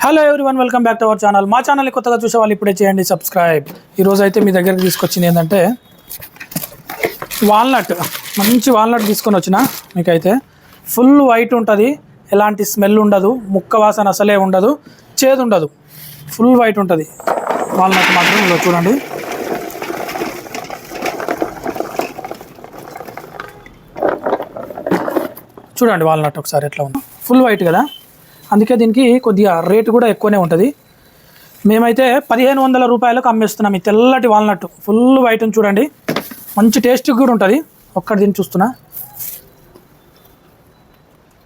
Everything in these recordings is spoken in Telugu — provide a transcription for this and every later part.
Hello everyone, welcome back to our channel. మా ఛానల్ని కొత్తగా చూసే వాళ్ళు ఇప్పుడే చేయండి సబ్స్క్రైబ్. ఈరోజు అయితే మీ దగ్గరికి తీసుకొచ్చింది ఏంటంటే వాల్నట్. మంచి వాల్నట్ తీసుకొని వచ్చిన. మీకైతే ఫుల్ వైట్ ఉంటుంది, ఎలాంటి స్మెల్ ఉండదు, ముక్క వాసన అసలే ఉండదు, చేదు ఉండదు, ఫుల్ వైట్ ఉంటుంది వాల్నట్ మాత్రం. ఇలా చూడండి, చూడండి వాల్నట్ ఒకసారి ఎట్లా ఉంది, ఫుల్ వైట్ కదా, అందుకే దీనికి కొద్దిగా రేటు కూడా ఎక్కువనే ఉంటుంది. మేమైతే 1500 రూపాయలకు అమ్మేస్తున్నాం ఈ తెల్లటి వాల్నట్. ఫుల్ వైట్ చూడండి, మంచి టేస్ట్ కూడా ఉంటుంది. ఒక్కటి దీన్ని చూస్తున్నా,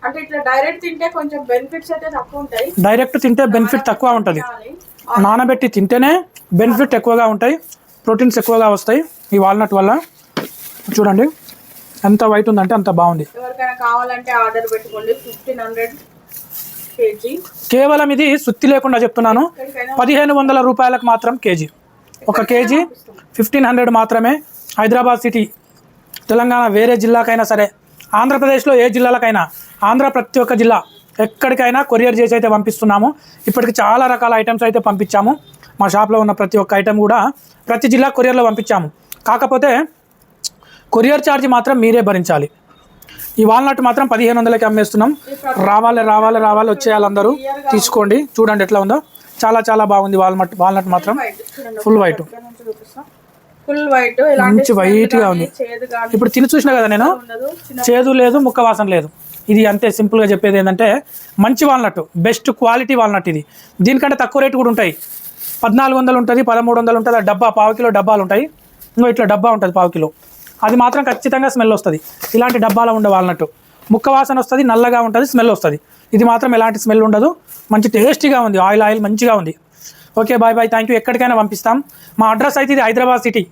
అంటే ఇట్లా డైరెక్ట్ తింటే కొంచెం బెనిఫిట్స్ అయితే తక్కువ ఉంటాయి. డైరెక్ట్ తింటే బెనిఫిట్ తక్కువ ఉంటుంది, నానబెట్టి తింటేనే బెనిఫిట్ ఎక్కువగా ఉంటాయి, ప్రోటీన్స్ ఎక్కువగా వస్తాయి ఈ వాల్నట్ వల్ల. చూడండి ఎంత వైట్ ఉందంటే అంత బాగుంది. ఎవరికైనా కావాలంటే ఆర్డర్ పెట్టుకోండి. 1500 కేజీ. కేవలం ఇది సుత్తి లేకుండా చెప్తున్నాను, 1500 రూపాయలకు మాత్రం కేజీ. ఒక కేజీ 1500 మాత్రమే. హైదరాబాద్ సిటీ, తెలంగాణ వేరే జిల్లాకైనా సరే, ఆంధ్రప్రదేశ్లో ఏ జిల్లాలకైనా, ఆంధ్ర ప్రతి ఒక్క జిల్లా ఎక్కడికైనా కొరియర్ చేసి అయితే పంపిస్తున్నాము. ఇప్పటికి చాలా రకాల ఐటమ్స్ అయితే పంపించాము. మా షాప్లో ఉన్న ప్రతి ఒక్క ఐటమ్ కూడా ప్రతి జిల్లా కొరియర్లో పంపించాము. కాకపోతే కొరియర్ ఛార్జ్ మాత్రం మీరే భరించాలి. ఈ వాల్నట్ మాత్రం 1500కి అమ్మేస్తున్నాం. రావాలి వచ్చేయాలి అందరూ, తీసుకోండి. చూడండి ఎట్లా ఉందో, చాలా చాలా బాగుంది వాల్నట్ మాత్రం. ఫుల్ వైట్, మంచి వైట్గా ఉంది. ఇప్పుడు తిని చూసినా కదా నేను, చేదు లేదు, ముక్క వాసన లేదు. ఇది అంతే సింపుల్గా చెప్పేది ఏంటంటే మంచి వాల్నట్, బెస్ట్ క్వాలిటీ వాల్నట్. ఇది దీనికంటే తక్కువ రేటు కూడా ఉంటాయి. 1400 ఉంటుంది, 1300 ఉంటుంది. ఆ డబ్బా పావు కిలో డబ్బాలు ఉంటాయి. ఇంకో ఇట్లా డబ్బా ఉంటుంది పావు కిలో, అది మాత్రం ఖచ్చితంగా స్మెల్ వస్తుంది. ఇలాంటి డబ్బాలో ఉండే వాల్నట్ ముక్క వాసన వస్తుంది, నల్లగా ఉంటుంది, స్మెల్ వస్తుంది. ఇది మాత్రం ఎలాంటి స్మెల్ ఉండదు, మంచి టేస్టీగా ఉంది, ఆయిల్ మంచిగా ఉంది. Okay, bye bye, thank you. ఎక్కడికైనా పంపిస్తాం. మా అడ్రస్ అయితే ఇది హైదరాబాద్ సిటీ,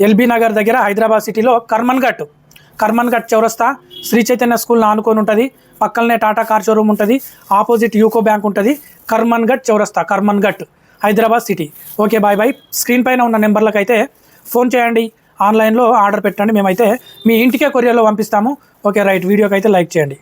ఎల్బీ నగర్ దగ్గర, హైదరాబాద్ సిటీలో కర్మన్ ఘట్ చౌరస్తా, శ్రీ చైతన్య స్కూల్ ఆనుకొని ఉంటుంది. పక్కనే టాటా కార్ షోరూమ్ ఉంటుంది, ఆపోజిట్ యూకో బ్యాంక్ ఉంటుంది. కర్మన్ ఘట్ చౌరస్తా, Karman Ghat, Hyderabad city. Okay, bye bye. Screen పైన ఉన్న నెంబర్లకు అయితే ఫోన్ చేయండి, ఆన్లైన్లో ఆర్డర్ పెట్టండి. మేమైతే మీ ఇంటికే కొరియర్లో పంపిస్తాము. ఓకే రైట్, వీడియోకి అయితే లైక్ చేయండి.